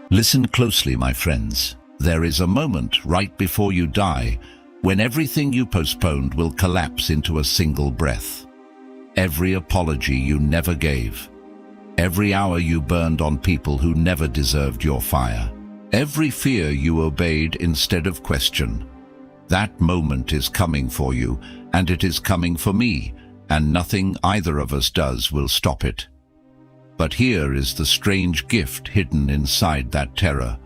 Listen closely, my friends. There is a moment right before you die when everything you postponed will collapse into a single breath. Every apology you never gave, every hour you burned on people who never deserved your fire, every fear you obeyed instead of question. That moment is coming for you, and it is coming for me, and nothing either of us does will stop it. But here is the strange gift hidden inside that terror.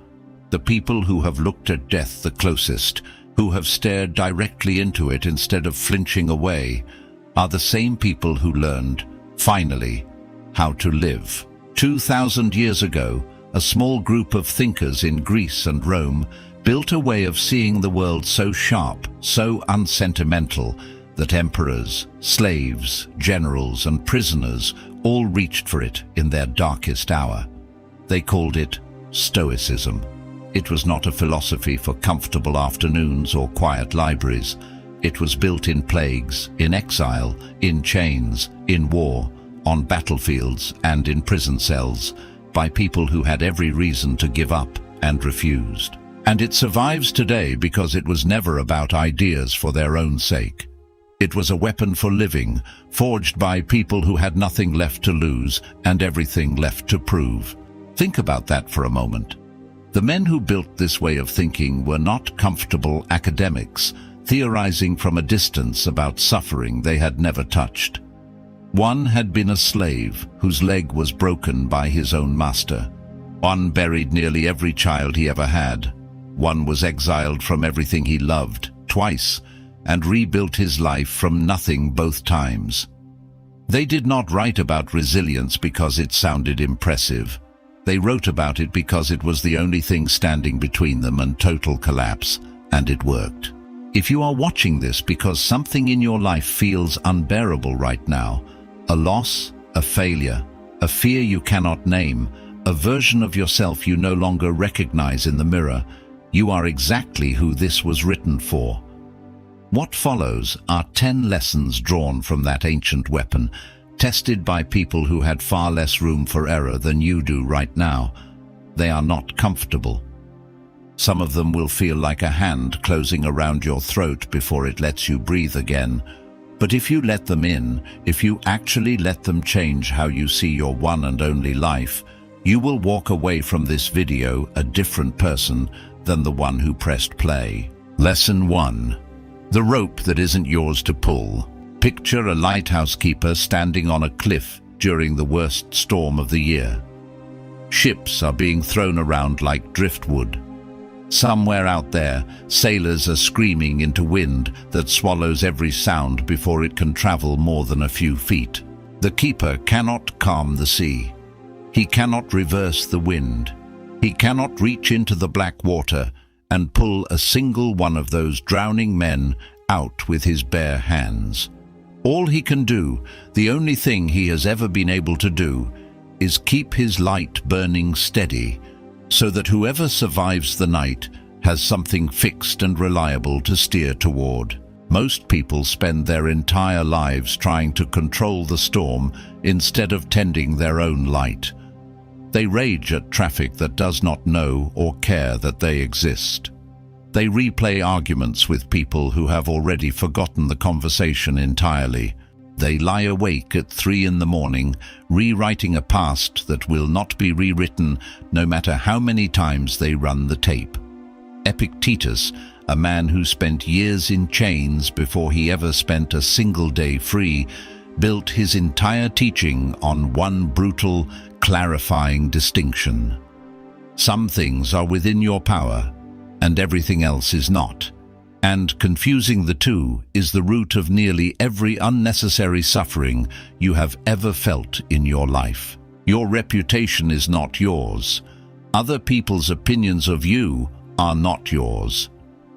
The people who have looked at death the closest, who have stared directly into it instead of flinching away, are the same people who learned, finally, how to live. 2,000 years ago, a small group of thinkers in Greece and Rome built a way of seeing the world so sharp, so unsentimental, that emperors, slaves, generals, and prisoners all reached for it in their darkest hour. They called it Stoicism. It was not a philosophy for comfortable afternoons or quiet libraries. It was built in plagues, in exile, in chains, in war, on battlefields and in prison cells, by people who had every reason to give up and refused. And it survives today because it was never about ideas for their own sake. It was a weapon for living, forged by people who had nothing left to lose and everything left to prove. Think about that for a moment. The men who built this way of thinking were not comfortable academics, theorizing from a distance about suffering they had never touched. One had been a slave whose leg was broken by his own master. One buried nearly every child he ever had. One was exiled from everything he loved, twice, and rebuilt his life from nothing both times. They did not write about resilience because it sounded impressive. They wrote about it because it was the only thing standing between them and total collapse, and it worked. If you are watching this because something in your life feels unbearable right now, a loss, a failure, a fear you cannot name, a version of yourself you no longer recognize in the mirror, you are exactly who this was written for. What follows are 10 lessons drawn from that ancient weapon, tested by people who had far less room for error than you do right now. They are not comfortable. Some of them will feel like a hand closing around your throat before it lets you breathe again. But if you let them in, if you actually let them change how you see your one and only life, you will walk away from this video a different person than the one who pressed play. Lesson 1. The rope that isn't yours to pull. Picture a lighthouse keeper standing on a cliff during the worst storm of the year. Ships are being thrown around like driftwood. Somewhere out there, sailors are screaming into wind that swallows every sound before it can travel more than a few feet. The keeper cannot calm the sea. He cannot reverse the wind. He cannot reach into the black water and pull a single one of those drowning men out with his bare hands. All he can do, the only thing he has ever been able to do, is keep his light burning steady, so that whoever survives the night has something fixed and reliable to steer toward. Most people spend their entire lives trying to control the storm instead of tending their own light. They rage at traffic that does not know or care that they exist. They replay arguments with people who have already forgotten the conversation entirely. They lie awake at 3 in the morning, rewriting a past that will not be rewritten no matter how many times they run the tape. Epictetus, a man who spent years in chains before he ever spent a single day free, built his entire teaching on one brutal, clarifying distinction. Some things are within your power, and everything else is not. And confusing the two is the root of nearly every unnecessary suffering you have ever felt in your life. Your reputation is not yours. Other people's opinions of you are not yours.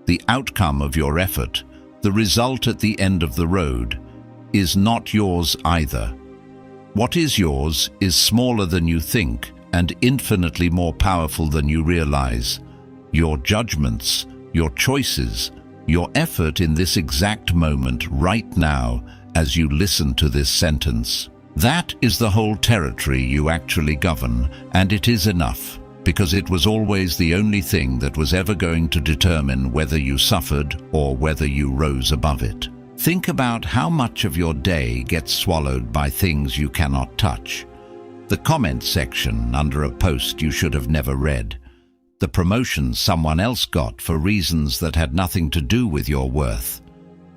The outcome of your effort, the result at the end of the road, is not yours either. What is yours is smaller than you think and infinitely more powerful than you realize. Your judgments, your choices, your effort in this exact moment right now as you listen to this sentence. That is the whole territory you actually govern, and it is enough. because it was always the only thing that was ever going to determine whether you suffered or whether you rose above it. Think about how much of your day gets swallowed by things you cannot touch. The comment section under a post you should have never read. The promotion someone else got for reasons that had nothing to do with your worth.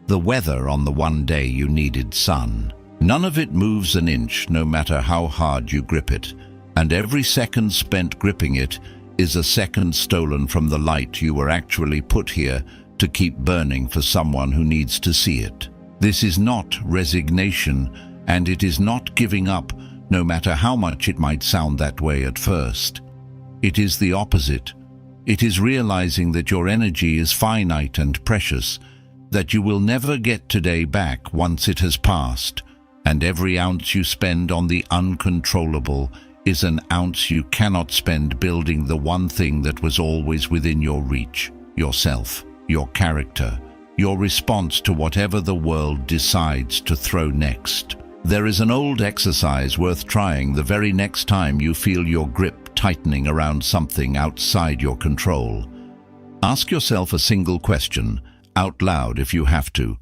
The weather on the one day you needed sun. None of it moves an inch, no matter how hard you grip it, and every second spent gripping it is a second stolen from the light you were actually put here to keep burning for someone who needs to see it. This is not resignation, and it is not giving up, no matter how much it might sound that way at first. It is the opposite. It is realizing that your energy is finite and precious, that you will never get today back once it has passed, and every ounce you spend on the uncontrollable is an ounce you cannot spend building the one thing that was always within your reach: yourself, your character, your response to whatever the world decides to throw next. There is an old exercise worth trying the very next time you feel your grip tightening around something outside your control. Ask yourself a single question, out loud if you have to.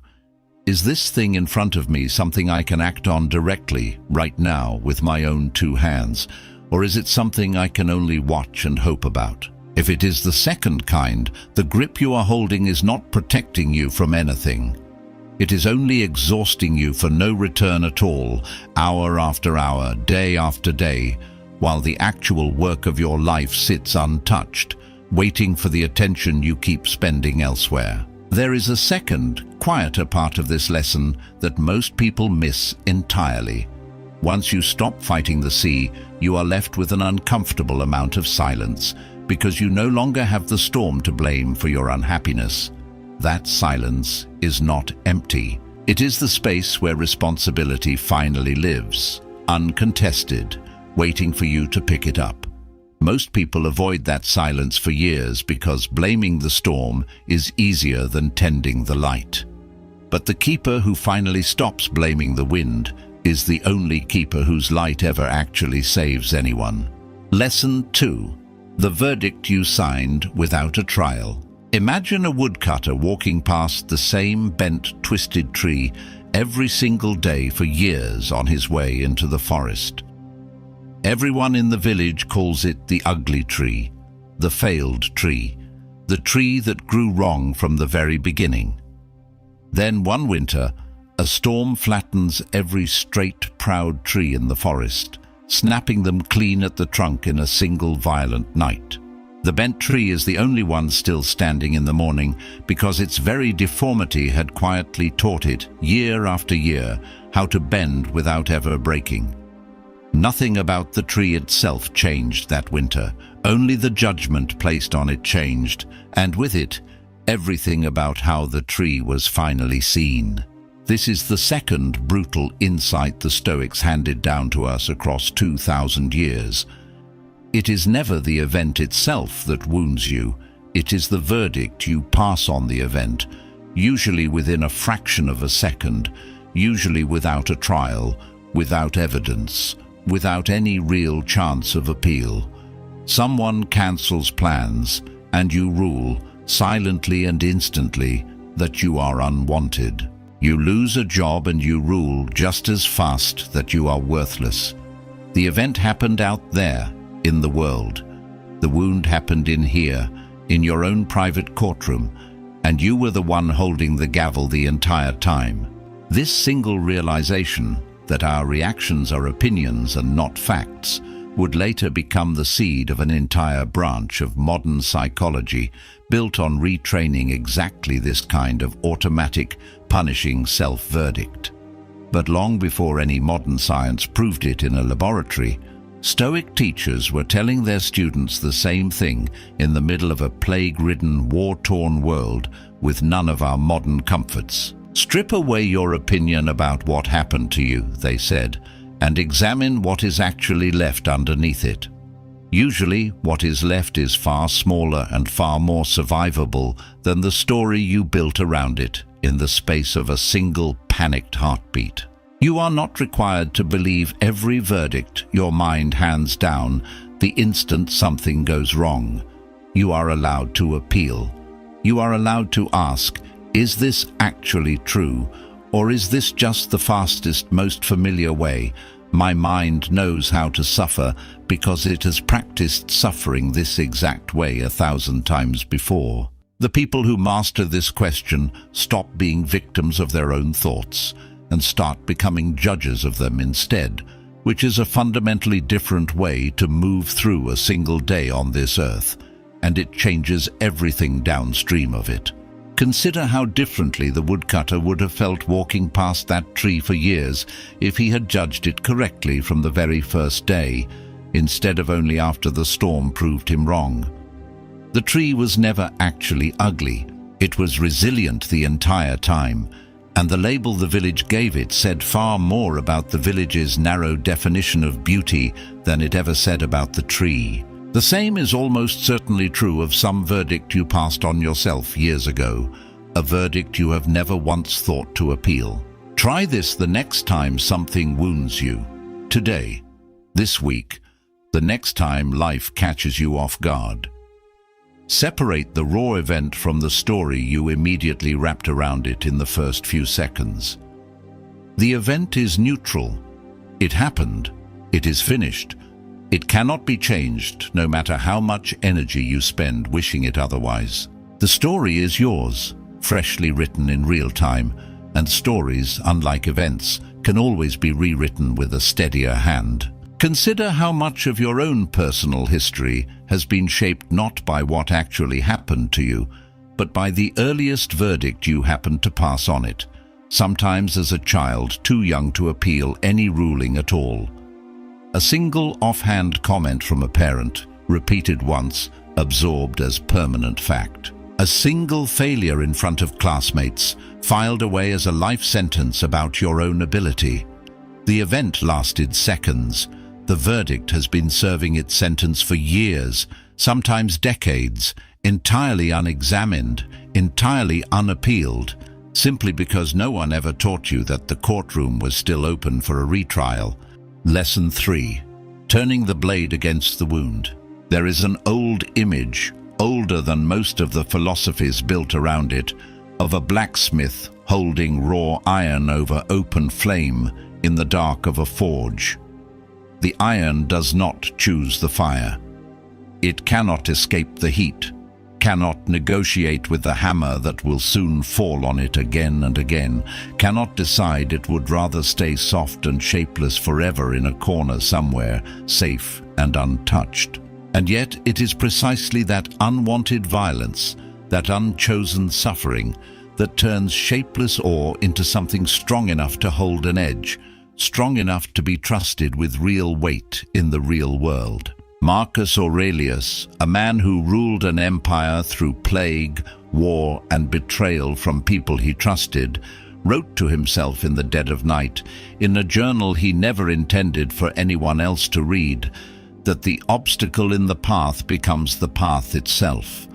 Is this thing in front of me something I can act on directly, right now, with my own two hands? Or is it something I can only watch and hope about? If it is the second kind, the grip you are holding is not protecting you from anything. It is only exhausting you for no return at all, hour after hour, day after day, while the actual work of your life sits untouched, waiting for the attention you keep spending elsewhere. There is a second, quieter part of this lesson that most people miss entirely. Once you stop fighting the sea, you are left with an uncomfortable amount of silence, because you no longer have the storm to blame for your unhappiness. That silence is not empty. It is the space where responsibility finally lives, uncontested, waiting for you to pick it up. Most people avoid that silence for years because blaming the storm is easier than tending the light. But the keeper who finally stops blaming the wind is the only keeper whose light ever actually saves anyone. Lesson 2. The verdict you signed without a trial. Imagine a woodcutter walking past the same bent, twisted tree every single day for years on his way into the forest. Everyone in the village calls it the ugly tree, the failed tree, the tree that grew wrong from the very beginning. Then one winter, a storm flattens every straight, proud tree in the forest, snapping them clean at the trunk in a single violent night. The bent tree is the only one still standing in the morning because its very deformity had quietly taught it, year after year, how to bend without ever breaking. Nothing about the tree itself changed that winter. Only the judgment placed on it changed, and with it, everything about how the tree was finally seen. This is the second brutal insight the Stoics handed down to us across 2,000 years. It is never the event itself that wounds you. It is the verdict you pass on the event, usually within a fraction of a second, usually without a trial, without evidence, without any real chance of appeal. Someone cancels plans, and you rule, silently and instantly, that you are unwanted. You lose a job and you rule just as fast that you are worthless. The event happened out there, in the world. The wound happened in here, in your own private courtroom, and you were the one holding the gavel the entire time. This single realization, that our reactions are opinions and not facts, would later become the seed of an entire branch of modern psychology built on retraining exactly this kind of automatic, punishing self-verdict. But long before any modern science proved it in a laboratory, Stoic teachers were telling their students the same thing in the middle of a plague-ridden, war-torn world with none of our modern comforts. Strip away your opinion about what happened to you, they said, and examine what is actually left underneath it. Usually, what is left is far smaller and far more survivable than the story you built around it in the space of a single panicked heartbeat. You are not required to believe every verdict your mind hands down The instant something goes wrong, you are allowed to appeal. You are allowed to ask, is this actually true? Or is this just the fastest, most familiar way? My mind knows how to suffer because it has practiced suffering this exact way 1,000 times before. The people who master this question stop being victims of their own thoughts and start becoming judges of them instead, which is a fundamentally different way to move through a single day on this earth, and it changes everything downstream of it. Consider how differently the woodcutter would have felt walking past that tree for years if he had judged it correctly from the very first day, instead of only after the storm proved him wrong. The tree was never actually ugly. It was resilient the entire time, and the label the village gave it said far more about the village's narrow definition of beauty than it ever said about the tree. The same is almost certainly true of some verdict you passed on yourself years ago, a verdict you have never once thought to appeal. Try this the next time something wounds you. Today, this week, the next time life catches you off guard. Separate the raw event from the story you immediately wrapped around it in the first few seconds. The event is neutral. It happened. It is finished. It cannot be changed, no matter how much energy you spend wishing it otherwise. The story is yours, freshly written in real time, and stories, unlike events, can always be rewritten with a steadier hand. Consider how much of your own personal history has been shaped not by what actually happened to you, but by the earliest verdict you happened to pass on it, sometimes as a child too young to appeal any ruling at all. A single offhand comment from a parent, repeated once, absorbed as permanent fact. A single failure in front of classmates, filed away as a life sentence about your own ability. The event lasted seconds. The verdict has been serving its sentence for years, sometimes decades, entirely unexamined, entirely unappealed, simply because no one ever taught you that the courtroom was still open for a retrial. Lesson 3. Turning the blade against the wound. There is an old image, older than most of the philosophies built around it, of a blacksmith holding raw iron over open flame in the dark of a forge. The iron does not choose the fire. It cannot escape the heat, cannot negotiate with the hammer that will soon fall on it again and again, cannot decide it would rather stay soft and shapeless forever in a corner somewhere, safe and untouched. And yet it is precisely that unwanted violence, that unchosen suffering, that turns shapeless ore into something strong enough to hold an edge, strong enough to be trusted with real weight in the real world. Marcus Aurelius, a man who ruled an empire through plague, war, and betrayal from people he trusted, wrote to himself in the dead of night, in a journal he never intended for anyone else to read, that the obstacle in the path becomes the path itself,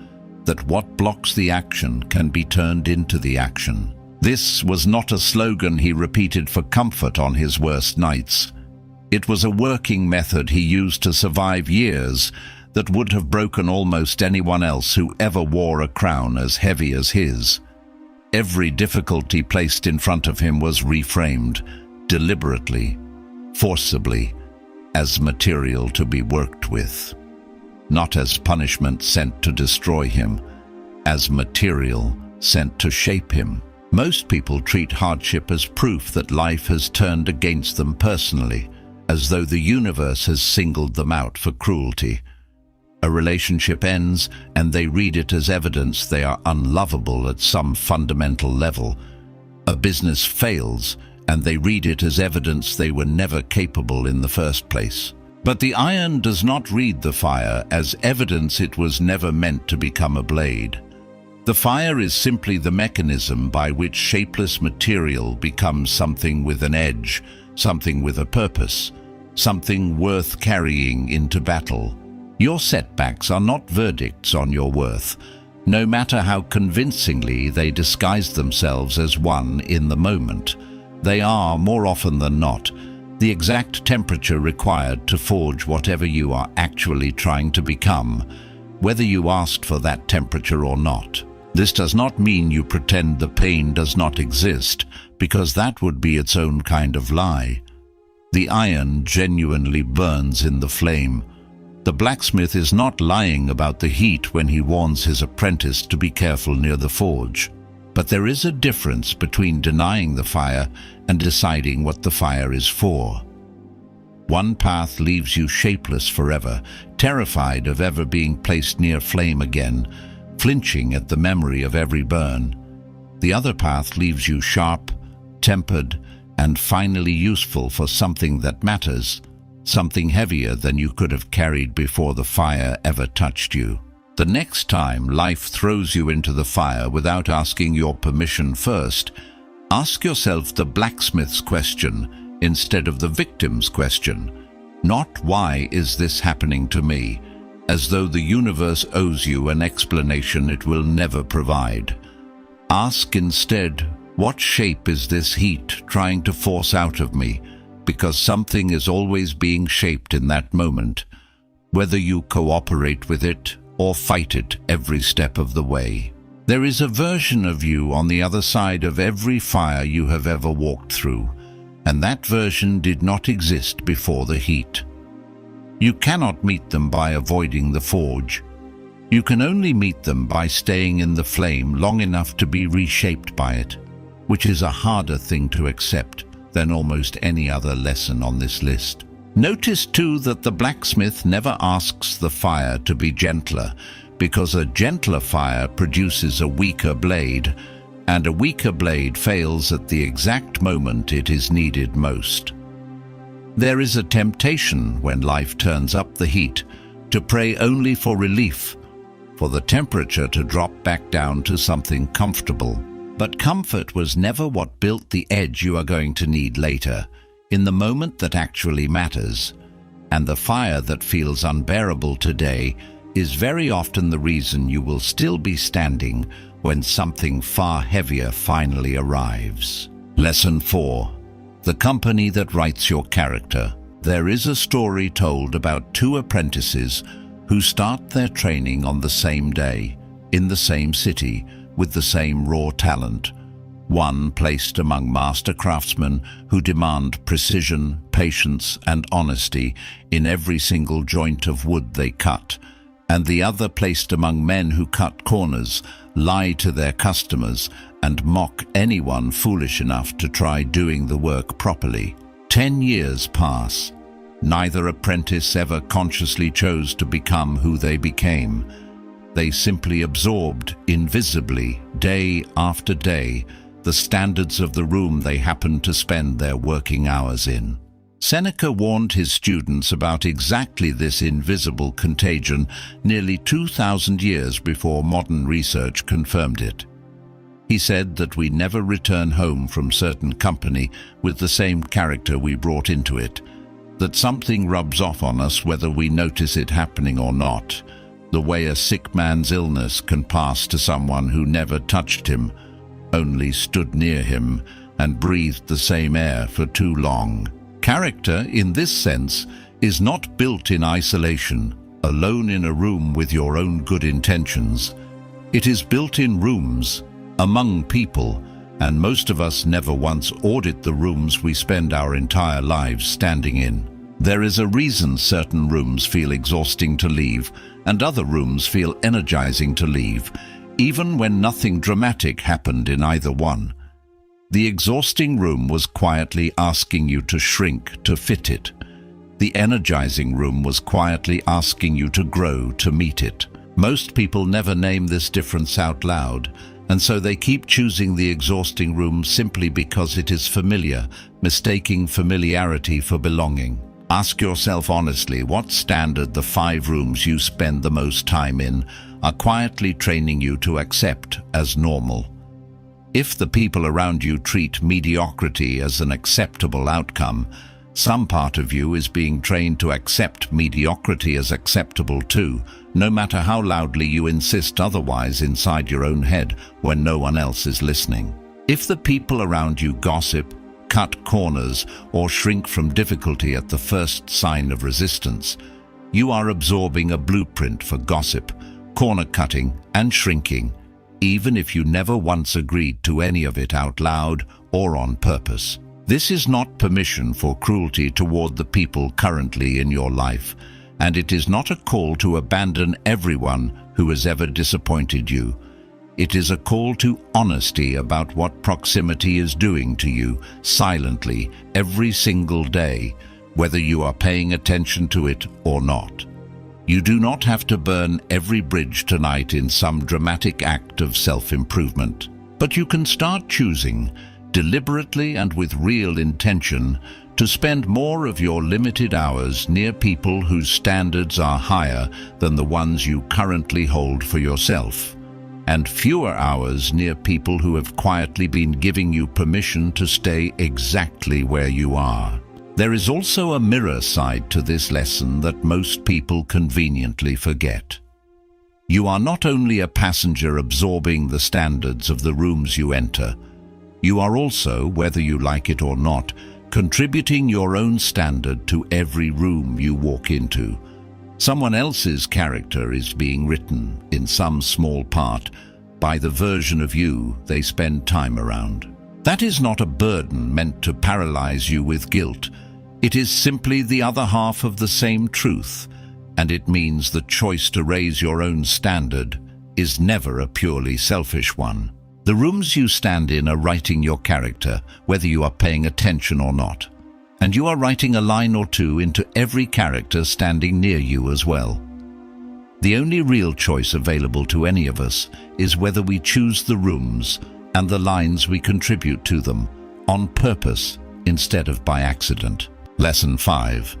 that what blocks the action can be turned into the action. This was not a slogan he repeated for comfort on his worst nights. It was a working method he used to survive years that would have broken almost anyone else who ever wore a crown as heavy as his. Every difficulty placed in front of him was reframed, deliberately, forcibly, as material to be worked with. Not as punishment sent to destroy him, as material sent to shape him. Most people treat hardship as proof that life has turned against them personally, as though the universe has singled them out for cruelty. A relationship ends, and they read it as evidence they are unlovable at some fundamental level. A business fails, and they read it as evidence they were never capable in the first place. But the iron does not read the fire as evidence it was never meant to become a blade. The fire is simply the mechanism by which shapeless material becomes something with an edge, something with a purpose, something worth carrying into battle. Your setbacks are not verdicts on your worth, no matter how convincingly they disguise themselves as one in the moment. They are, more often than not, the exact temperature required to forge whatever you are actually trying to become, whether you asked for that temperature or not. This does not mean you pretend the pain does not exist, because that would be its own kind of lie. The iron genuinely burns in the flame. The blacksmith is not lying about the heat when he warns his apprentice to be careful near the forge. But there is a difference between denying the fire and deciding what the fire is for. One path leaves you shapeless forever, terrified of ever being placed near flame again, flinching at the memory of every burn. The other path leaves you sharp, tempered, and finally useful for something that matters, something heavier than you could have carried before the fire ever touched you. The next time life throws you into the fire without asking your permission first, ask yourself the blacksmith's question instead of the victim's question. Not "Why is this happening to me?" as though the universe owes you an explanation it will never provide. Ask instead, "What shape is this heat trying to force out of me?" Because something is always being shaped in that moment, whether you cooperate with it or fight it every step of the way. There is a version of you on the other side of every fire you have ever walked through, and that version did not exist before the heat. You cannot meet them by avoiding the forge. You can only meet them by staying in the flame long enough to be reshaped by it, which is a harder thing to accept than almost any other lesson on this list. Notice too that the blacksmith never asks the fire to be gentler, because a gentler fire produces a weaker blade, and a weaker blade fails at the exact moment it is needed most. There is a temptation when life turns up the heat to pray only for relief, for the temperature to drop back down to something comfortable. But comfort was never what built the edge you are going to need later, in the moment that actually matters. And the fire that feels unbearable today is very often the reason you will still be standing when something far heavier finally arrives. Lesson 4. The company that writes your character. There is a story told about two apprentices who start their training on the same day, in the same city, with the same raw talent. One placed among master craftsmen who demand precision, patience, and honesty in every single joint of wood they cut, and the other placed among men who cut corners, lie to their customers, and mock anyone foolish enough to try doing the work properly. 10 years pass. Neither apprentice ever consciously chose to become who they became. They simply absorbed, invisibly, day after day, the standards of the room they happened to spend their working hours in. Seneca warned his students about exactly this invisible contagion nearly 2,000 years before modern research confirmed it. He said that we never return home from certain company with the same character we brought into it, that something rubs off on us whether we notice it happening or not, the way a sick man's illness can pass to someone who never touched him, only stood near him, and breathed the same air for too long. Character, in this sense, is not built in isolation, alone in a room with your own good intentions. It is built in rooms, among people, and most of us never once audit the rooms we spend our entire lives standing in. There is a reason certain rooms feel exhausting to leave, and other rooms feel energizing to leave, even when nothing dramatic happened in either one. The exhausting room was quietly asking you to shrink to fit it. The energizing room was quietly asking you to grow to meet it. Most people never name this difference out loud, and so they keep choosing the exhausting room simply because it is familiar, mistaking familiarity for belonging. Ask yourself honestly what standard the 5 rooms you spend the most time in are quietly training you to accept as normal. If the people around you treat mediocrity as an acceptable outcome, some part of you is being trained to accept mediocrity as acceptable too, no matter how loudly you insist otherwise inside your own head when no one else is listening. If the people around you gossip, cut corners or shrink from difficulty at the first sign of resistance, you are absorbing a blueprint for gossip, corner cutting, and shrinking, even if you never once agreed to any of it out loud or on purpose. This is not permission for cruelty toward the people currently in your life, and it is not a call to abandon everyone who has ever disappointed you. It is a call to honesty about what proximity is doing to you silently every single day, whether you are paying attention to it or not. You do not have to burn every bridge tonight in some dramatic act of self-improvement, but you can start choosing, deliberately and with real intention, to spend more of your limited hours near people whose standards are higher than the ones you currently hold for yourself, and fewer hours near people who have quietly been giving you permission to stay exactly where you are. There is also a mirror side to this lesson that most people conveniently forget. You are not only a passenger absorbing the standards of the rooms you enter, you are also, whether you like it or not, contributing your own standard to every room you walk into. Someone else's character is being written, in some small part, by the version of you they spend time around. That is not a burden meant to paralyze you with guilt. It is simply the other half of the same truth, and it means the choice to raise your own standard is never a purely selfish one. The rooms you stand in are writing your character, whether you are paying attention or not. And you are writing a line or two into every character standing near you as well. The only real choice available to any of us is whether we choose the rooms and the lines we contribute to them on purpose instead of by accident. Lesson 5.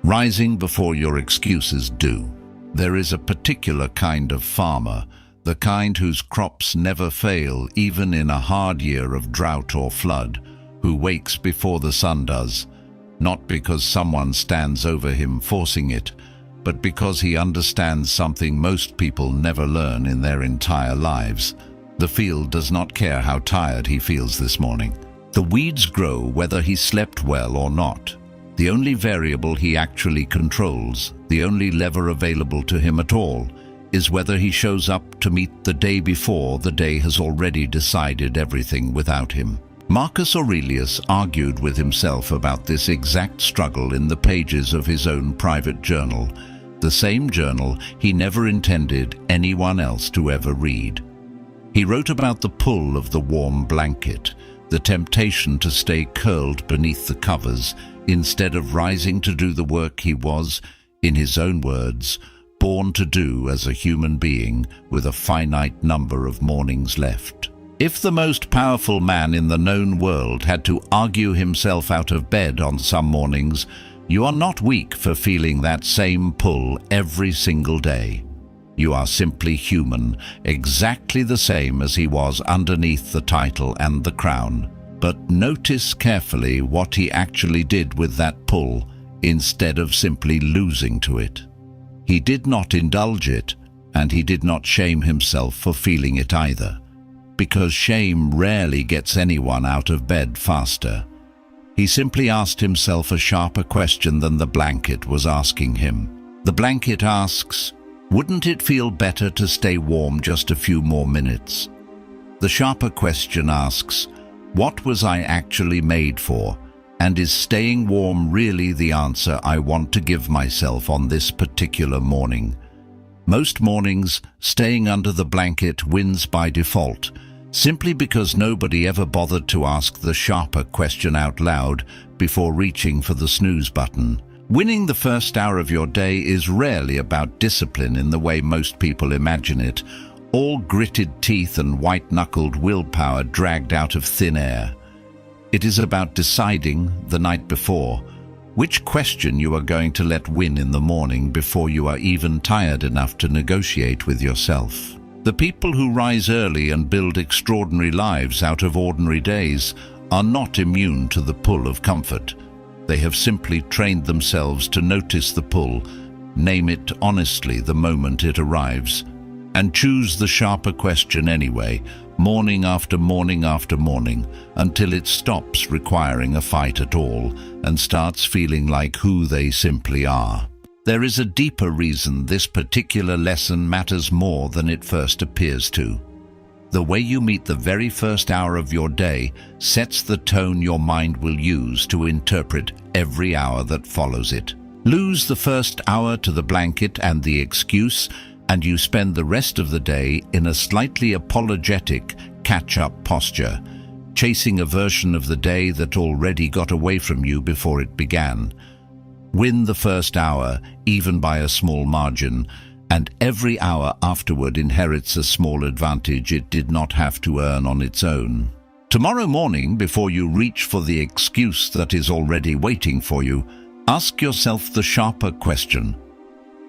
Rising before your excuses due. There is a particular kind of farmer, the kind whose crops never fail even in a hard year of drought or flood, who wakes before the sun does, not because someone stands over him forcing it, but because he understands something most people never learn in their entire lives. The field does not care how tired he feels this morning. The weeds grow whether he slept well or not. The only variable he actually controls, the only lever available to him at all, is whether he shows up to meet the day before the day has already decided everything without him. Marcus Aurelius argued with himself about this exact struggle in the pages of his own private journal, the same journal he never intended anyone else to ever read. He wrote about the pull of the warm blanket, the temptation to stay curled beneath the covers instead of rising to do the work he was, in his own words, born to do as a human being with a finite number of mornings left. If the most powerful man in the known world had to argue himself out of bed on some mornings, you are not weak for feeling that same pull every single day. You are simply human, exactly the same as he was underneath the title and the crown. But notice carefully what he actually did with that pull instead of simply losing to it. He did not indulge it, and he did not shame himself for feeling it either, because shame rarely gets anyone out of bed faster. He simply asked himself a sharper question than the blanket was asking him. The blanket asks, wouldn't it feel better to stay warm just a few more minutes? The sharper question asks, what was I actually made for? And is staying warm really the answer I want to give myself on this particular morning? Most mornings, staying under the blanket wins by default, simply because nobody ever bothered to ask the sharper question out loud before reaching for the snooze button. Winning the first hour of your day is rarely about discipline in the way most people imagine it, all gritted teeth and white-knuckled willpower dragged out of thin air. It is about deciding, the night before, which question you are going to let win in the morning before you are even tired enough to negotiate with yourself. The people who rise early and build extraordinary lives out of ordinary days are not immune to the pull of comfort. They have simply trained themselves to notice the pull, name it honestly the moment it arrives, and choose the sharper question anyway, morning after morning after morning, until it stops requiring a fight at all and starts feeling like who they simply are. There is a deeper reason this particular lesson matters more than it first appears to. The way you meet the very first hour of your day sets the tone your mind will use to interpret every hour that follows it. Lose the first hour to the blanket and the excuse, and you spend the rest of the day in a slightly apologetic catch-up posture, chasing a version of the day that already got away from you before it began. Win the first hour, even by a small margin, and every hour afterward inherits a small advantage it did not have to earn on its own. Tomorrow morning, before you reach for the excuse that is already waiting for you, ask yourself the sharper question: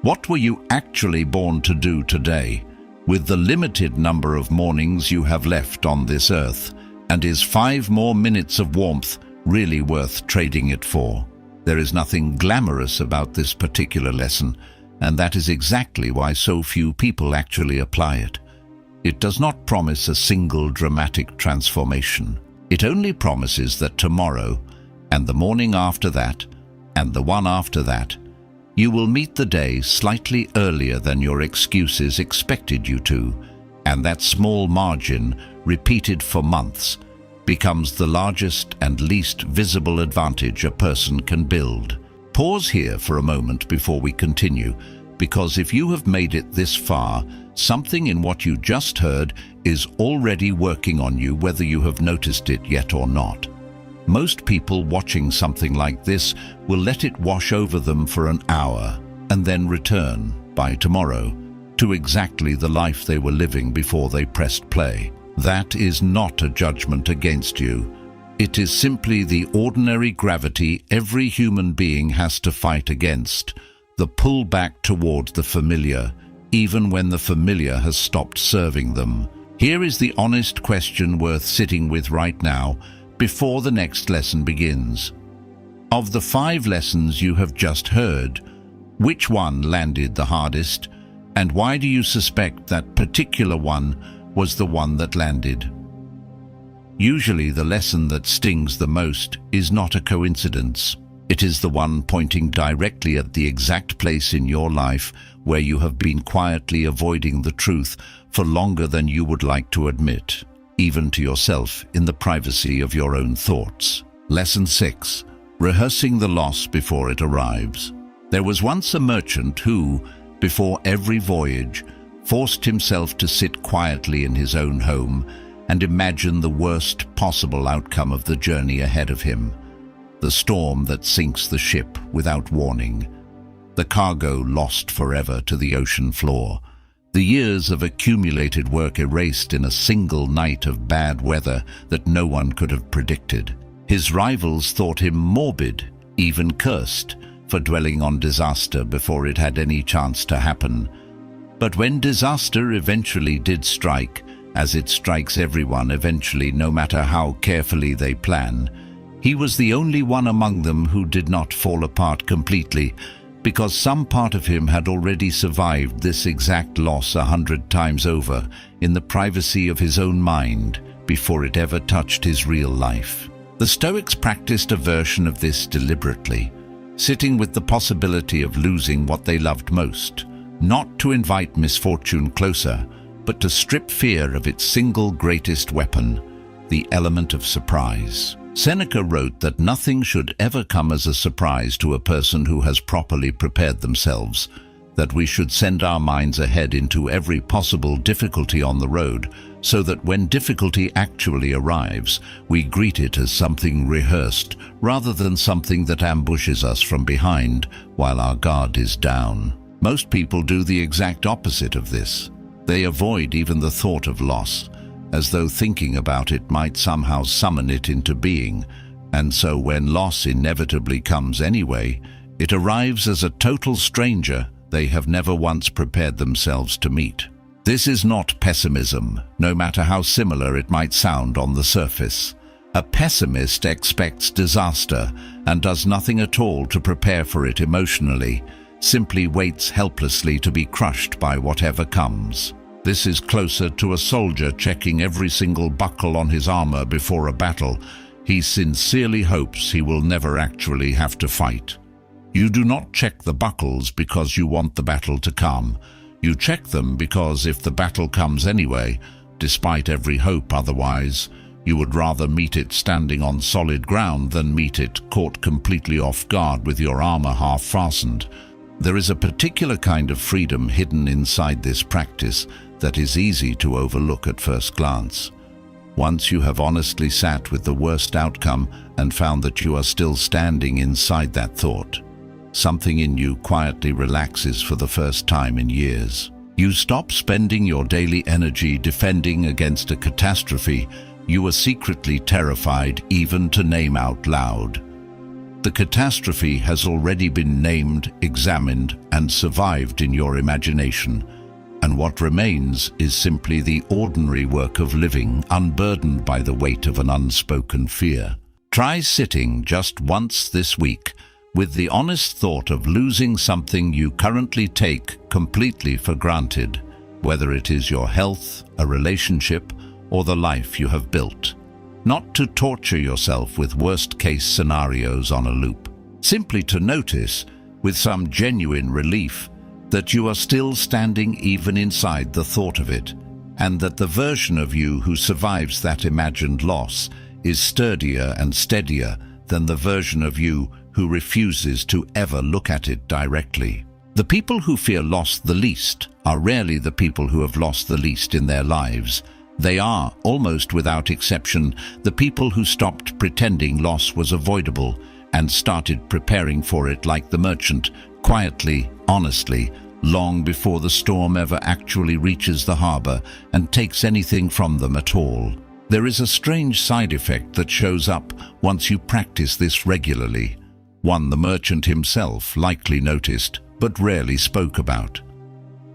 what were you actually born to do today, with the limited number of mornings you have left on this earth, and is 5 more minutes of warmth really worth trading it for? There is nothing glamorous about this particular lesson, and that is exactly why so few people actually apply it. It does not promise a single dramatic transformation. It only promises that tomorrow, and the morning after that, and the one after that, you will meet the day slightly earlier than your excuses expected you to, and that small margin, repeated for months, becomes the largest and least visible advantage a person can build. Pause here for a moment before we continue, because if you have made it this far, something in what you just heard is already working on you, whether you have noticed it yet or not. Most people watching something like this will let it wash over them for an hour and then return, by tomorrow, to exactly the life they were living before they pressed play. That is not a judgment against you. It is simply the ordinary gravity every human being has to fight against, the pull back toward the familiar, even when the familiar has stopped serving them. Here is the honest question worth sitting with right now, before the next lesson begins. Of the 5 lessons you have just heard, which one landed the hardest, and why do you suspect that particular one was the one that landed? Usually the lesson that stings the most is not a coincidence. It is the one pointing directly at the exact place in your life where you have been quietly avoiding the truth for longer than you would like to admit, even to yourself in the privacy of your own thoughts. Lesson 6. Rehearsing the loss before it arrives. There was once a merchant who, before every voyage, forced himself to sit quietly in his own home and imagine the worst possible outcome of the journey ahead of him. The storm that sinks the ship without warning. The cargo lost forever to the ocean floor. The years of accumulated work erased in a single night of bad weather that no one could have predicted. His rivals thought him morbid, even cursed, for dwelling on disaster before it had any chance to happen. But when disaster eventually did strike, as it strikes everyone eventually no matter how carefully they plan, he was the only one among them who did not fall apart completely, because some part of him had already survived this exact loss 100 times over in the privacy of his own mind before it ever touched his real life. The Stoics practiced a version of this deliberately, sitting with the possibility of losing what they loved most, not to invite misfortune closer, but to strip fear of its single greatest weapon, the element of surprise. Seneca wrote that nothing should ever come as a surprise to a person who has properly prepared themselves, that we should send our minds ahead into every possible difficulty on the road, so that when difficulty actually arrives, we greet it as something rehearsed, rather than something that ambushes us from behind while our guard is down. Most people do the exact opposite of this. They avoid even the thought of loss, as though thinking about it might somehow summon it into being, and so when loss inevitably comes anyway, it arrives as a total stranger they have never once prepared themselves to meet. This is not pessimism, no matter how similar it might sound on the surface. A pessimist expects disaster and does nothing at all to prepare for it emotionally, simply waits helplessly to be crushed by whatever comes. This is closer to a soldier checking every single buckle on his armor before a battle. He sincerely hopes he will never actually have to fight. You do not check the buckles because you want the battle to come. You check them because if the battle comes anyway, despite every hope otherwise, you would rather meet it standing on solid ground than meet it caught completely off guard with your armor half fastened. There is a particular kind of freedom hidden inside this practice that is easy to overlook at first glance. Once you have honestly sat with the worst outcome and found that you are still standing inside that thought, something in you quietly relaxes for the first time in years. You stop spending your daily energy defending against a catastrophe you are secretly terrified even to name out loud. The catastrophe has already been named, examined, and survived in your imagination, and what remains is simply the ordinary work of living, unburdened by the weight of an unspoken fear. Try sitting just once this week with the honest thought of losing something you currently take completely for granted, whether it is your health, a relationship, or the life you have built. Not to torture yourself with worst-case scenarios on a loop. Simply to notice, with some genuine relief, that you are still standing even inside the thought of it, and that the version of you who survives that imagined loss is sturdier and steadier than the version of you who refuses to ever look at it directly. The people who fear loss the least are rarely the people who have lost the least in their lives. They are, almost without exception, the people who stopped pretending loss was avoidable and started preparing for it like the merchant, quietly, honestly, long before the storm ever actually reaches the harbor and takes anything from them at all. There is a strange side effect that shows up once you practice this regularly, one the merchant himself likely noticed but rarely spoke about.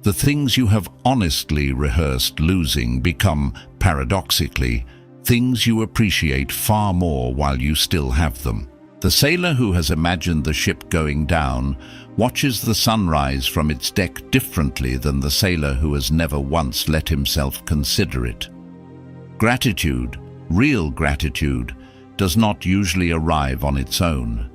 The things you have honestly rehearsed losing become, paradoxically, things you appreciate far more while you still have them. The sailor who has imagined the ship going down watches the sunrise from its deck differently than the sailor who has never once let himself consider it. Gratitude, real gratitude, does not usually arrive on its own.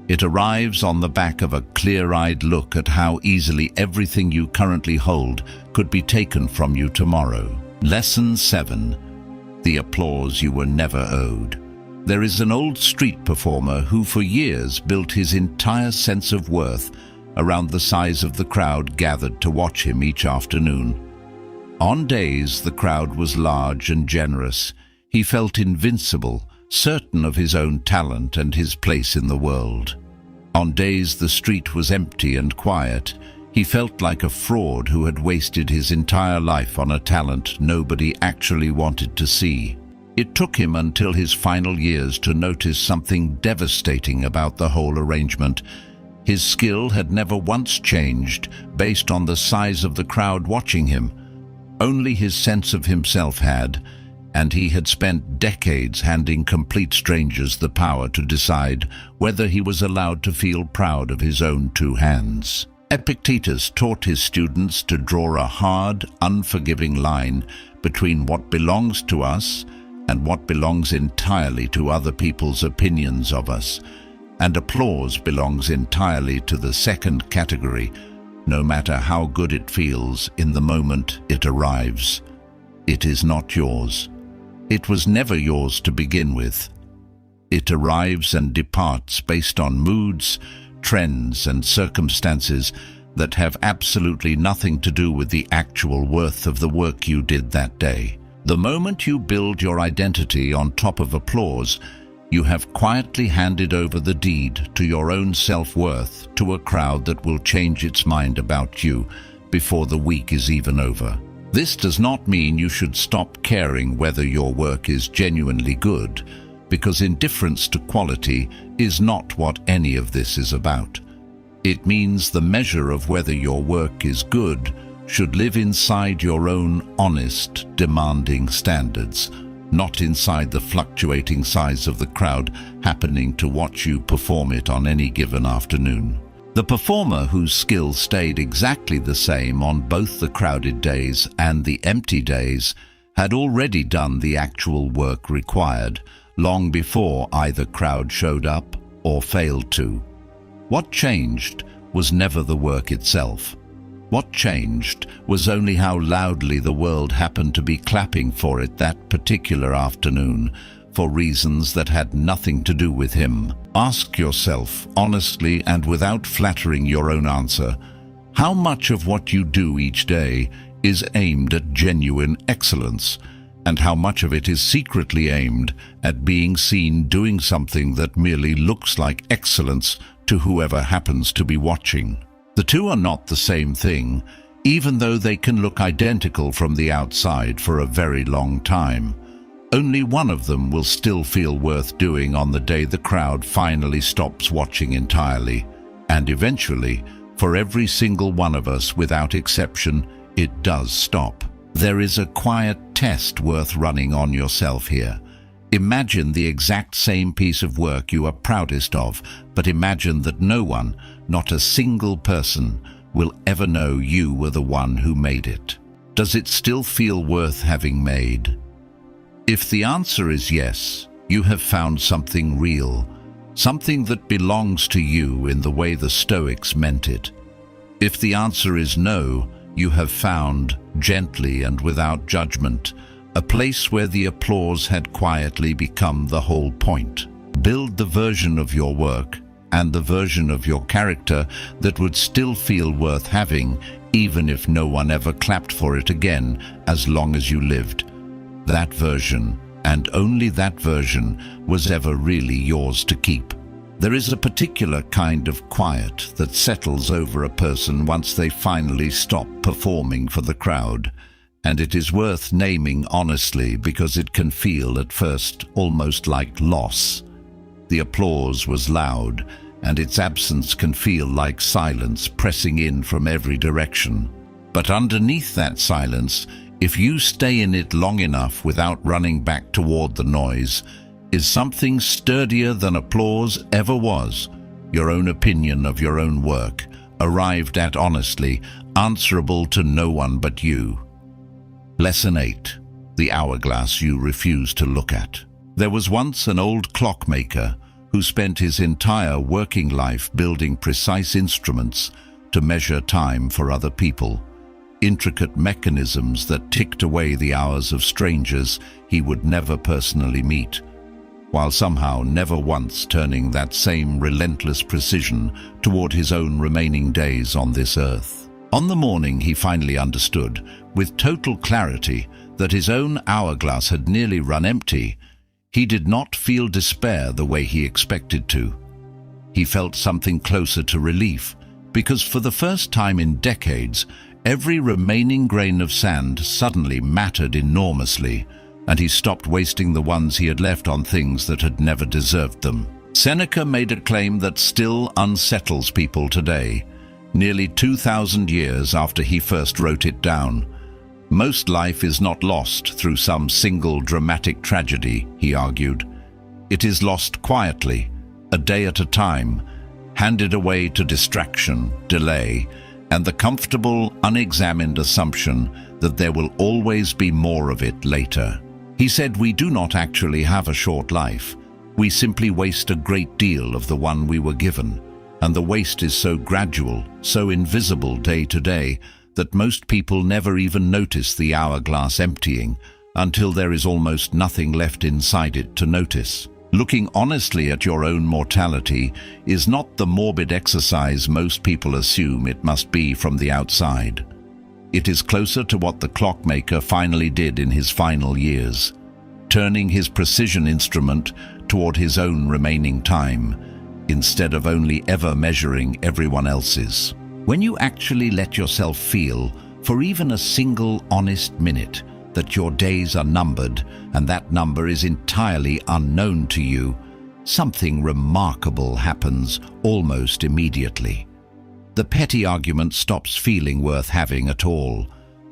It arrives on the back of a clear-eyed look at how easily everything you currently hold could be taken from you tomorrow. Lesson 7. The applause you were never owed. There is an old street performer who for years built his entire sense of worth around the size of the crowd gathered to watch him each afternoon. On days the crowd was large and generous, he felt invincible, certain of his own talent and his place in the world. On days the street was empty and quiet, he felt like a fraud who had wasted his entire life on a talent nobody actually wanted to see. It took him until his final years to notice something devastating about the whole arrangement. His skill had never once changed based on the size of the crowd watching him. Only his sense of himself had, and he had spent decades handing complete strangers the power to decide whether he was allowed to feel proud of his own two hands. Epictetus taught his students to draw a hard, unforgiving line between what belongs to us and what belongs entirely to other people's opinions of us, and applause belongs entirely to the second category, no matter how good it feels in the moment it arrives. It is not yours. It was never yours to begin with. It arrives and departs based on moods, trends, and circumstances that have absolutely nothing to do with the actual worth of the work you did that day. The moment you build your identity on top of applause, you have quietly handed over the deed to your own self-worth to a crowd that will change its mind about you before the week is even over. This does not mean you should stop caring whether your work is genuinely good, because indifference to quality is not what any of this is about. It means the measure of whether your work is good should live inside your own honest, demanding standards, not inside the fluctuating size of the crowd happening to watch you perform it on any given afternoon. The performer whose skill stayed exactly the same on both the crowded days and the empty days had already done the actual work required long before either crowd showed up or failed to. What changed was never the work itself. What changed was only how loudly the world happened to be clapping for it that particular afternoon, for reasons that had nothing to do with him. Ask yourself, honestly and without flattering your own answer, how much of what you do each day is aimed at genuine excellence, and how much of it is secretly aimed at being seen doing something that merely looks like excellence to whoever happens to be watching. The two are not the same thing, even though they can look identical from the outside for a very long time. Only one of them will still feel worth doing on the day the crowd finally stops watching entirely. And eventually, for every single one of us without exception, it does stop. There is a quiet test worth running on yourself here. Imagine the exact same piece of work you are proudest of, but imagine that no one, not a single person, will ever know you were the one who made it. Does it still feel worth having made? If the answer is yes, you have found something real, something that belongs to you in the way the Stoics meant it. If the answer is no, you have found, gently and without judgment, a place where the applause had quietly become the whole point. Build the version of your work and the version of your character that would still feel worth having, even if no one ever clapped for it again, as long as you lived. That version, and only that version, was ever really yours to keep. There is a particular kind of quiet that settles over a person once they finally stop performing for the crowd, and it is worth naming honestly because it can feel at first almost like loss. The applause was loud, and its absence can feel like silence pressing in from every direction. But underneath that silence, if you stay in it long enough without running back toward the noise, is something sturdier than applause ever was. Your own opinion of your own work, arrived at honestly, answerable to no one but you. Lesson 8. The hourglass you refuse to look at. There was once an old clockmaker who spent his entire working life building precise instruments to measure time for other people, intricate mechanisms that ticked away the hours of strangers he would never personally meet, while somehow never once turning that same relentless precision toward his own remaining days on this earth. On the morning he finally understood, with total clarity, that his own hourglass had nearly run empty, he did not feel despair the way he expected to. He felt something closer to relief, because for the first time in decades, every remaining grain of sand suddenly mattered enormously, and he stopped wasting the ones he had left on things that had never deserved them. Seneca made a claim that still unsettles people today, nearly 2,000 years after he first wrote it down. Most life is not lost through some single dramatic tragedy, he argued. It is lost quietly, a day at a time, handed away to distraction, delay, and the comfortable, unexamined assumption that there will always be more of it later. He said we do not actually have a short life. We simply waste a great deal of the one we were given, and the waste is so gradual, so invisible day to day, that most people never even notice the hourglass emptying until there is almost nothing left inside it to notice. Looking honestly at your own mortality is not the morbid exercise most people assume it must be from the outside. It is closer to what the clockmaker finally did in his final years, turning his precision instrument toward his own remaining time, instead of only ever measuring everyone else's. When you actually let yourself feel, for even a single honest minute, that your days are numbered and that number is entirely unknown to you, something remarkable happens almost immediately. The petty argument stops feeling worth having at all.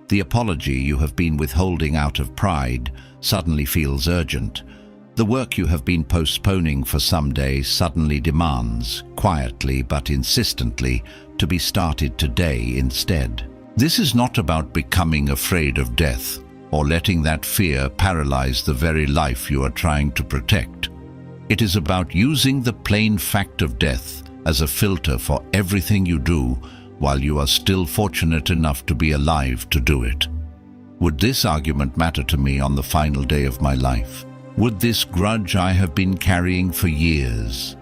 The apology you have been withholding out of pride suddenly feels urgent. The work you have been postponing for some day suddenly demands, quietly but insistently, to be started today instead. This is not about becoming afraid of death or letting that fear paralyze the very life you are trying to protect. It is about using the plain fact of death as a filter for everything you do while you are still fortunate enough to be alive to do it. Would this argument matter to me on the final day of my life? Would this grudge I have been carrying for years?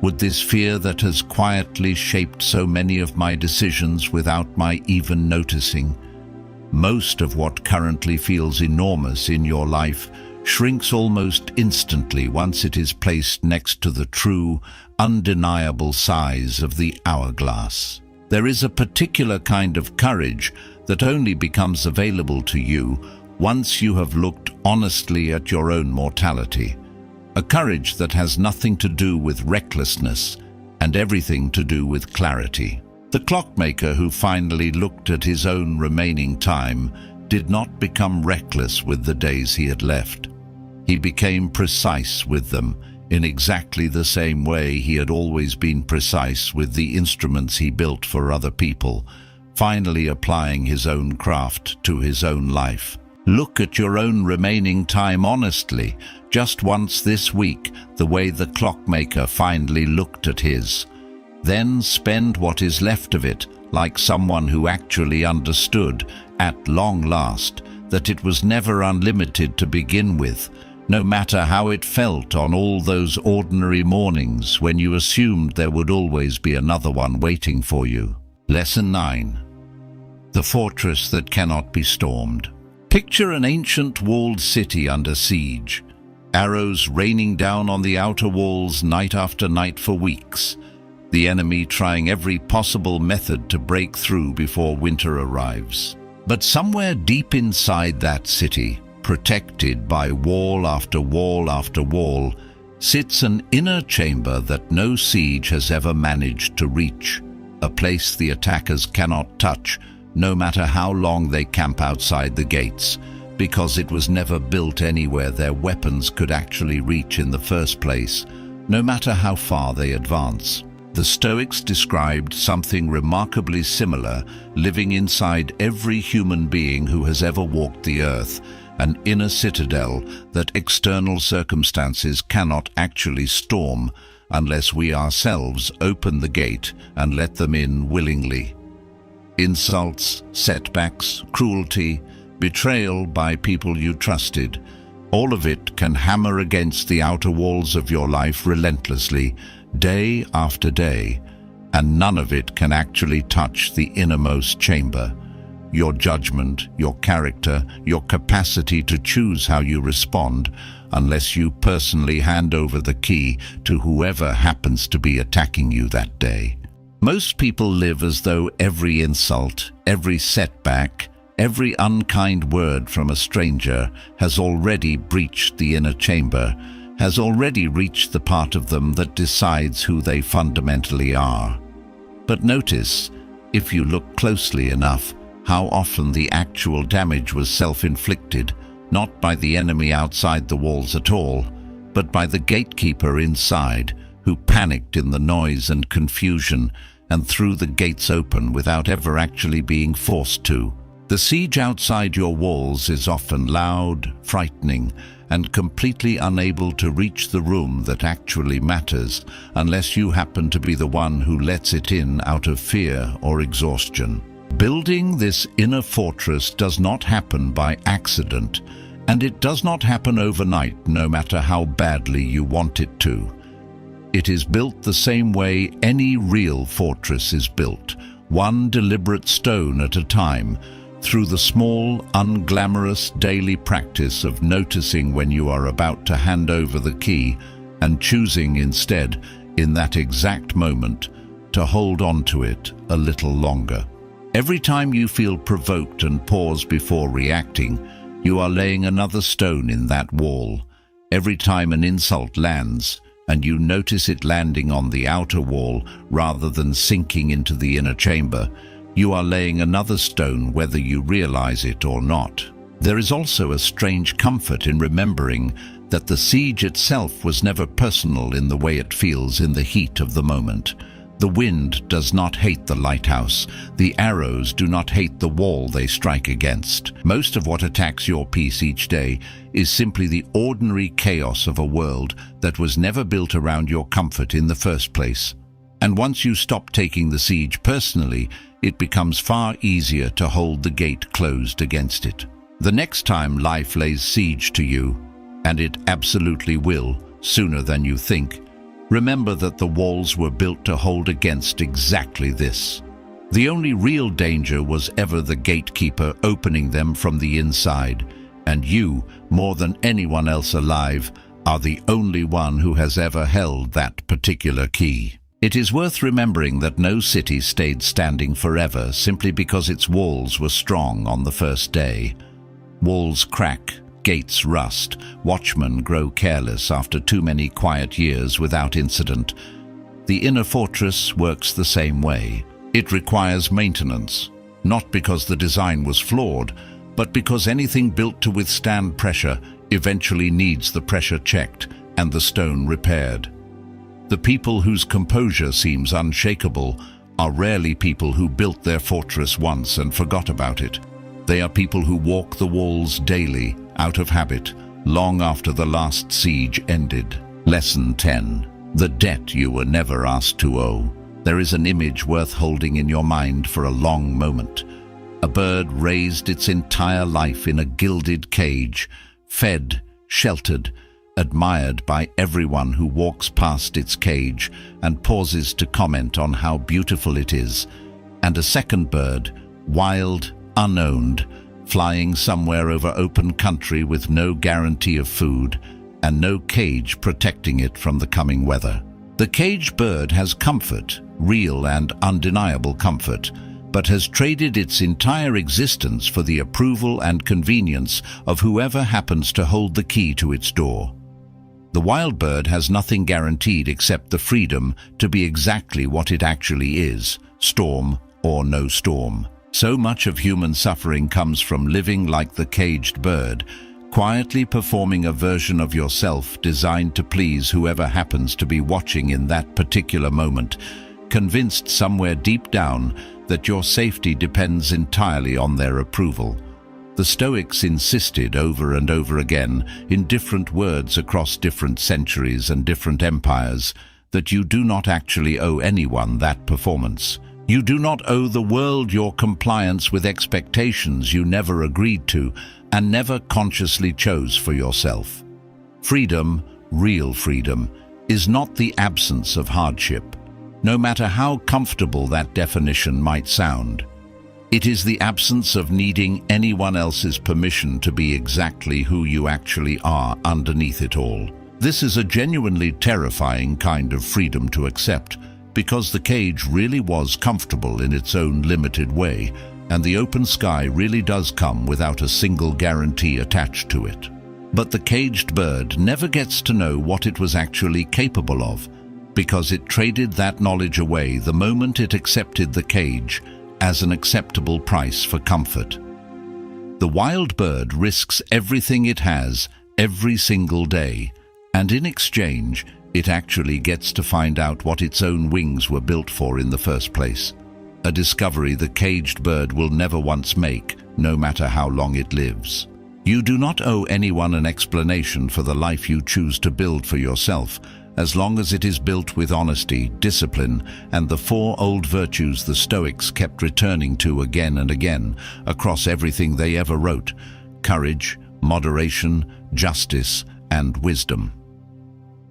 Would this fear that has quietly shaped so many of my decisions without my even noticing? Most of what currently feels enormous in your life shrinks almost instantly once it is placed next to the true, undeniable size of the hourglass. There is a particular kind of courage that only becomes available to you once you have looked honestly at your own mortality. A courage that has nothing to do with recklessness and everything to do with clarity. The clockmaker who finally looked at his own remaining time did not become reckless with the days he had left. He became precise with them in exactly the same way he had always been precise with the instruments he built for other people, finally applying his own craft to his own life. Look at your own remaining time honestly, just once this week, the way the clockmaker finally looked at his. Then spend what is left of it like someone who actually understood, at long last, that it was never unlimited to begin with, no matter how it felt on all those ordinary mornings when you assumed there would always be another one waiting for you. Lesson 9. The fortress that cannot be stormed. Picture an ancient walled city under siege, arrows raining down on the outer walls night after night for weeks, the enemy trying every possible method to break through before winter arrives. But somewhere deep inside that city, protected by wall after wall after wall, sits an inner chamber that no siege has ever managed to reach, a place the attackers cannot touch, no matter how long they camp outside the gates, because it was never built anywhere their weapons could actually reach in the first place, no matter how far they advance. The Stoics described something remarkably similar living inside every human being who has ever walked the earth, an inner citadel that external circumstances cannot actually storm unless we ourselves open the gate and let them in willingly. Insults, setbacks, cruelty, betrayal by people you trusted, all of it can hammer against the outer walls of your life relentlessly, day after day, and none of it can actually touch the innermost chamber. Your judgment, your character, your capacity to choose how you respond, unless you personally hand over the key to whoever happens to be attacking you that day. Most people live as though every insult, every setback, every unkind word from a stranger has already breached the inner chamber, has already reached the part of them that decides who they fundamentally are. But notice, if you look closely enough, how often the actual damage was self-inflicted, not by the enemy outside the walls at all, but by the gatekeeper inside, who panicked in the noise and confusion and threw the gates open without ever actually being forced to. The siege outside your walls is often loud, frightening, and completely unable to reach the room that actually matters unless you happen to be the one who lets it in out of fear or exhaustion. Building this inner fortress does not happen by accident, and it does not happen overnight no matter how badly you want it to. It is built the same way any real fortress is built, one deliberate stone at a time, through the small, unglamorous daily practice of noticing when you are about to hand over the key and choosing instead, in that exact moment, to hold on to it a little longer. Every time you feel provoked and pause before reacting, you are laying another stone in that wall. Every time an insult lands, and you notice it landing on the outer wall rather than sinking into the inner chamber, you are laying another stone whether you realize it or not. There is also a strange comfort in remembering that the siege itself was never personal in the way it feels in the heat of the moment. The wind does not hate the lighthouse. The arrows do not hate the wall they strike against. Most of what attacks your peace each day is simply the ordinary chaos of a world that was never built around your comfort in the first place. And once you stop taking the siege personally, it becomes far easier to hold the gate closed against it. The next time life lays siege to you, and it absolutely will, sooner than you think, remember that the walls were built to hold against exactly this. The only real danger was ever the gatekeeper opening them from the inside, and you, more than anyone else alive, are the only one who has ever held that particular key. It is worth remembering that no city stayed standing forever simply because its walls were strong on the first day. Walls crack, gates rust, watchmen grow careless after too many quiet years without incident. The inner fortress works the same way. It requires maintenance, not because the design was flawed, but because anything built to withstand pressure eventually needs the pressure checked and the stone repaired. The people whose composure seems unshakable are rarely people who built their fortress once and forgot about it. They are people who walk the walls daily, out of habit, long after the last siege ended. Lesson 10. The debt you were never asked to owe. There is an image worth holding in your mind for a long moment. A bird raised its entire life in a gilded cage, fed, sheltered, admired by everyone who walks past its cage and pauses to comment on how beautiful it is. And a second bird, wild, unowned, flying somewhere over open country with no guarantee of food and no cage protecting it from the coming weather. The caged bird has comfort, real and undeniable comfort, but has traded its entire existence for the approval and convenience of whoever happens to hold the key to its door. The wild bird has nothing guaranteed except the freedom to be exactly what it actually is, storm or no storm. So much of human suffering comes from living like the caged bird, quietly performing a version of yourself designed to please whoever happens to be watching in that particular moment, convinced somewhere deep down that your safety depends entirely on their approval. The Stoics insisted over and over again, in different words across different centuries and different empires, that you do not actually owe anyone that performance. You do not owe the world your compliance with expectations you never agreed to and never consciously chose for yourself. Freedom, real freedom, is not the absence of hardship, no matter how comfortable that definition might sound. It is the absence of needing anyone else's permission to be exactly who you actually are underneath it all. This is a genuinely terrifying kind of freedom to accept, because the cage really was comfortable in its own limited way, and the open sky really does come without a single guarantee attached to it. But the caged bird never gets to know what it was actually capable of, because it traded that knowledge away the moment it accepted the cage as an acceptable price for comfort. The wild bird risks everything it has every single day, and in exchange, it actually gets to find out what its own wings were built for in the first place. A discovery the caged bird will never once make, no matter how long it lives. You do not owe anyone an explanation for the life you choose to build for yourself, as long as it is built with honesty, discipline, and the four old virtues the Stoics kept returning to again and again across everything they ever wrote: courage, moderation, justice, and wisdom.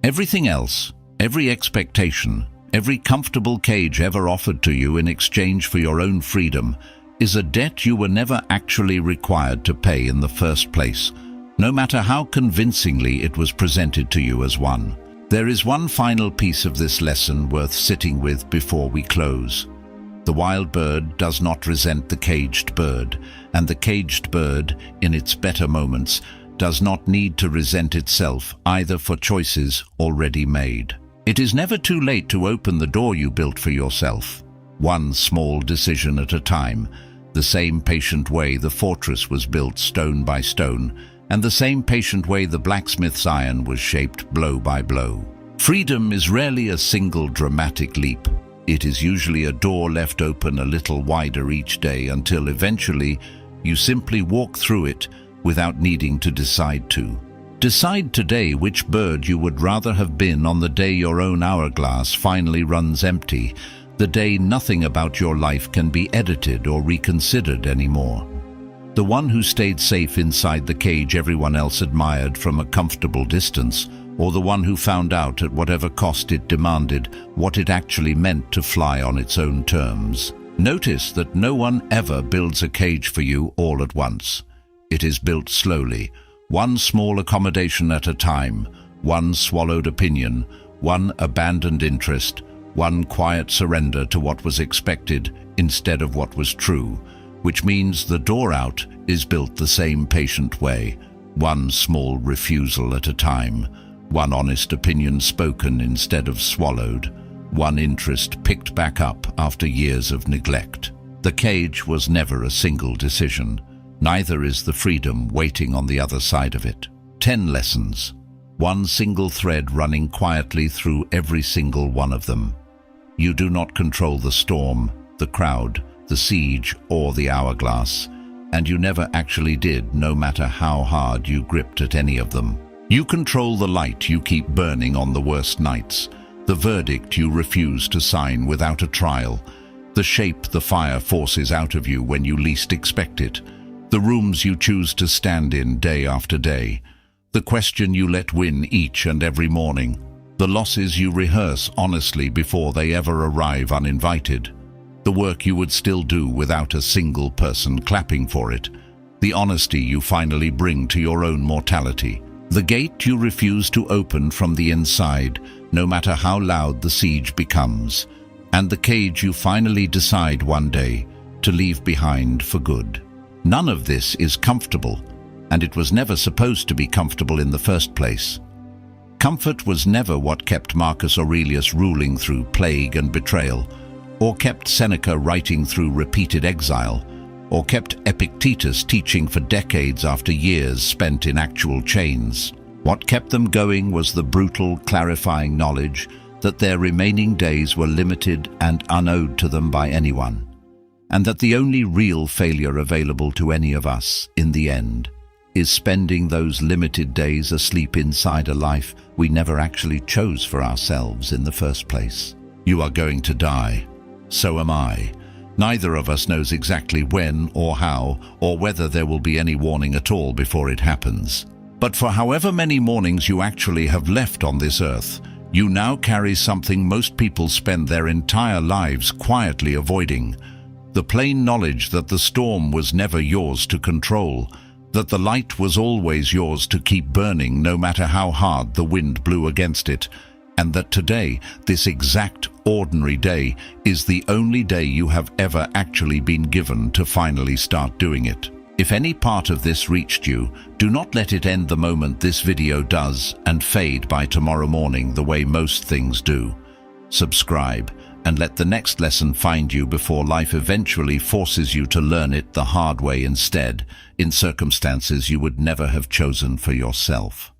Everything else, every expectation, every comfortable cage ever offered to you in exchange for your own freedom, is a debt you were never actually required to pay in the first place, no matter how convincingly it was presented to you as one. There is one final piece of this lesson worth sitting with before we close. The wild bird does not resent the caged bird, and the caged bird, in its better moments, does not need to resent itself either for choices already made. It is never too late to open the door you built for yourself, one small decision at a time, the same patient way the fortress was built stone by stone, and the same patient way the blacksmith's iron was shaped blow by blow. Freedom is rarely a single dramatic leap. It is usually a door left open a little wider each day until eventually you simply walk through it without needing to decide to. Decide today which bird you would rather have been on the day your own hourglass finally runs empty, the day nothing about your life can be edited or reconsidered anymore. The one who stayed safe inside the cage everyone else admired from a comfortable distance, or the one who found out at whatever cost it demanded what it actually meant to fly on its own terms. Notice that no one ever builds a cage for you all at once. It is built slowly, one small accommodation at a time, one swallowed opinion, one abandoned interest, one quiet surrender to what was expected instead of what was true, which means the door out is built the same patient way, one small refusal at a time, one honest opinion spoken instead of swallowed, one interest picked back up after years of neglect. The cage was never a single decision. Neither is the freedom waiting on the other side of it. 10 lessons. One single thread running quietly through every single one of them. You do not control the storm, the crowd, the siege, or the hourglass, and you never actually did, no matter how hard you gripped at any of them. You control the light you keep burning on the worst nights, the verdict you refuse to sign without a trial, the shape the fire forces out of you when you least expect it, the rooms you choose to stand in day after day, the question you let win each and every morning, the losses you rehearse honestly before they ever arrive uninvited, the work you would still do without a single person clapping for it, the honesty you finally bring to your own mortality, the gate you refuse to open from the inside, no matter how loud the siege becomes, and the cage you finally decide one day to leave behind for good. None of this is comfortable, and it was never supposed to be comfortable in the first place. Comfort was never what kept Marcus Aurelius ruling through plague and betrayal, or kept Seneca writing through repeated exile, or kept Epictetus teaching for decades after years spent in actual chains. What kept them going was the brutal, clarifying knowledge that their remaining days were limited and unowed to them by anyone, and that the only real failure available to any of us, in the end, is spending those limited days asleep inside a life we never actually chose for ourselves in the first place. You are going to die. So am I. Neither of us knows exactly when or how, or whether there will be any warning at all before it happens. But for however many mornings you actually have left on this earth, you now carry something most people spend their entire lives quietly avoiding: the plain knowledge that the storm was never yours to control, that the light was always yours to keep burning no matter how hard the wind blew against it, and that today, this exact ordinary day, is the only day you have ever actually been given to finally start doing it. If any part of this reached you, do not let it end the moment this video does and fade by tomorrow morning the way most things do. Subscribe and let the next lesson find you before life eventually forces you to learn it the hard way instead, in circumstances you would never have chosen for yourself.